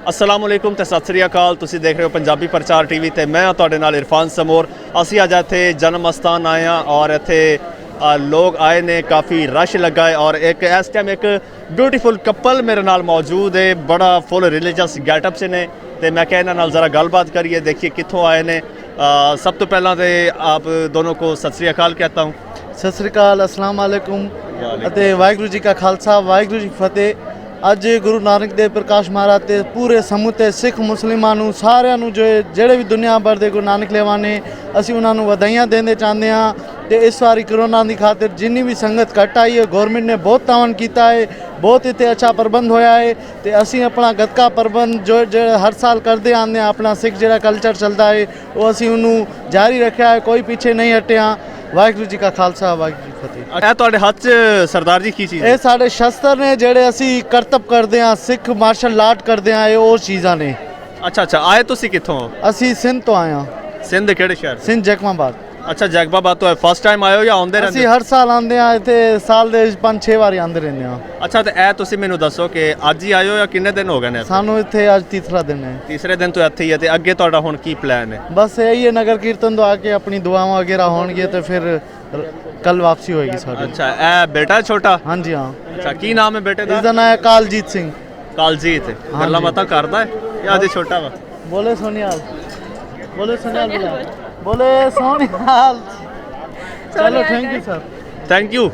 अस्सलाम वालेकुम ते सत श्री अकाल। तुसीं देख रहे हो पंजाबी प्रचार टीवी ते मैं तुहाडे नाल इरफान समोर। असीं अज इत्थे जन्म अस्थान आए हैं और इत्थे लोग आए ने, काफ़ी रश लगा है और एक इस टाइम एक ब्यूटीफुल कपल मेरे नाल मौजूद है, बड़ा फुल रिलीजियस गैटअप से ने ते मैं क्या इन्हां नाल ज़रा गलबात करिए, देखिए कित्थों आए ने। सब तो पहला तो आप दोनों को सत श्री अकाल कहता हूँ। सत श्री अकाल, अस्सलाम वालेकुम ਅਤੇ ਵਾਹਿਗੁਰੂ ਜੀ ਕਾ ਖਾਲਸਾ ਵਾਹਿਗੁਰੂ ਜੀ ਕੀ ਫਤਿਹ। ਅੱਜ ਗੁਰੂ ਨਾਨਕ ਦੇਵ ਪ੍ਰਕਾਸ਼ ਮਹਾਰਾਜ ਤੇ ਪੂਰੇ ਸਮੂਹ ਸਿੱਖ ਮੁਸਲਿਮਾਂ ਨੂੰ ਸਾਰਿਆਂ ਨੂੰ ਜਿਹੜੇ ਵੀ ਦੁਨੀਆ ਭਰ ਦੇ ਗੁਰੂ ਨਾਨਕ ਲੇਵਾ ਨੇ ਅਸੀਂ ਉਹਨਾਂ ਨੂੰ ਵਧਾਈਆਂ ਦੇਣੇ ਚਾਹੁੰਦੇ ਹਾਂ। ਤੇ ਇਸ ਵਾਰੀ ਕਰੋਨਾ ਦੀ ਖਾਤਰ ਜਿੰਨੀ ਵੀ ਸੰਗਤ ਘੱਟ ਆਈ ਹੈ, ਗਵਰਨਮੈਂਟ ਨੇ ਬਹੁਤ ਤਾਵਨ ਕੀਤਾ ਹੈ, ਬਹੁਤ ਇੱਥੇ ਅੱਛਾ ਪ੍ਰਬੰਧ ਹੋਇਆ ਹੈ ਤੇ ਅਸੀਂ ਆਪਣਾ ਗੱਤਕਾ ਪ੍ਰਬੰਧ ਜੋ ਹਰ ਸਾਲ ਕਰਦੇ ਆਉਂਦੇ ਹਾਂ, ਆਪਣਾ ਸਿੱਖ ਜਿਹੜਾ ਕਲਚਰ ਚੱਲਦਾ ਹੈ ਉਹ ਅਸੀਂ ਉਹਨੂੰ ਜਾਰੀ ਰੱਖਿਆ ਹੈ, ਕੋਈ ਪਿੱਛੇ ਨਹੀਂ ਹਟਿਆ। ਵਾਹਿਗੁਰੂ ਜੀ ਕਾ ਖਾਲਸਾ ਵਾਹਿਗੁਰੂ ਜੀ ਕੀ ਫਤਿਹ। ਇਹ ਤੁਹਾਡੇ ਹੱਥ 'ਚ ਸਰਦਾਰ ਜੀ ਕੀ ਚੀਜ਼ ਹੈ? ਇਹ ਸਾਡੇ ਸ਼ਸਤਰ ਨੇ ਜਿਹੜੇ ਅਸੀਂ ਕਰਤੱਵ ਕਰਦੇ ਹਾਂ, ਸਿੱਖ ਮਾਰਸ਼ਲ ਆਰਟ ਕਰਦੇ ਹਾਂ, ਇਹ ਉਹ ਚੀਜ਼ਾਂ ਨੇ। ਅੱਛਾ ਅੱਛਾ, ਆਏ ਤੁਸੀਂ ਕਿੱਥੋਂ? ਅਸੀਂ ਸਿੰਧ ਤੋਂ ਆਏ ਹਾਂ। ਸਿੰਧ ਦੇ ਕਿਹੜੇ ਸ਼ਹਿਰ? ਸਿੰਧ ਜੈਕਮਾਬਾਦ। ਅੱਛਾ, ਜੈਕਬਾਬਾਦ ਤੋਂ ਫਸਟ ਟਾਈਮ ਆਏ ਹੋ ਜਾਂ ਆਉਂਦੇ ਰਹਿੰਦੇ? ਅਸੀਂ ਹਰ ਸਾਲ ਆਉਂਦੇ ਹਾਂ ਇੱਥੇ, ਸਾਲ ਦੇ 5-6 ਵਾਰੀ ਆਉਂਦੇ ਰਹਿੰਦੇ ਹਾਂ। ਅੱਛਾ, ਤੇ ਇਹ ਤੁਸੀਂ ਮੈਨੂੰ ਦੱਸੋ ਕਿ ਅੱਜ ਹੀ ਆਏ ਹੋ ਜਾਂ ਕਿੰਨੇ ਦਿਨ ਹੋ ਗਏ ਨੇ? ਸਾਨੂੰ ਇੱਥੇ ਅੱਜ ਤੀਸਰਾ ਦਿਨ ਹੈ। ਤੀਸਰੇ ਦਿਨ ਤੋਂ ਇੱਥੇ ਹੀ ਹੈ ਤੇ ਅੱਗੇ ਤੁਹਾਡਾ ਹੁਣ ਕੀ ਪਲਾਨ ਹੈ? ਬਸ ਇਹੀ ਹੈ, ਨਗਰ ਕੀਰਤਨ ਤੋਂ ਆ ਕੇ ਆਪਣੀ ਦੁਆਵਾਂ ਵਗੈਰਾ ਹੋਣਗੀਆਂ ਤੇ ਫਿਰ ਕੱਲ ਵਾਪਸੀ ਹੋਏਗੀ ਸਾਡੀ। ਅੱਛਾ, ਇਹ ਬੇਟਾ ਹੈ ਛੋਟਾ? ਹਾਂਜੀ ਹਾਂ। ਅੱਛਾ, ਕੀ ਨਾਮ ਹੈ ਬੇਟੇ ਇਸ ਦਾ? ਦਾ ਨਾਮ ਹੈ ਕਾਲਜੀਤ ਸਿੰਘ। ਕਾਲਜੀਤ। ਗੱਲਾਂ ਬਾਤਾਂ ਕਰਦਾ ਹੈ ਜਾਂ ਅਜੇ ਛੋਟਾ ਵਾ? ਬੋਲੇ ਸੋਨੀਆਲ, ਬੋਲੇ ਸੋਨੀਆਲ, ਬੋਲੇ ਸੋਨੀਆਲ। ਚਲੋ thank you sir. Thank you.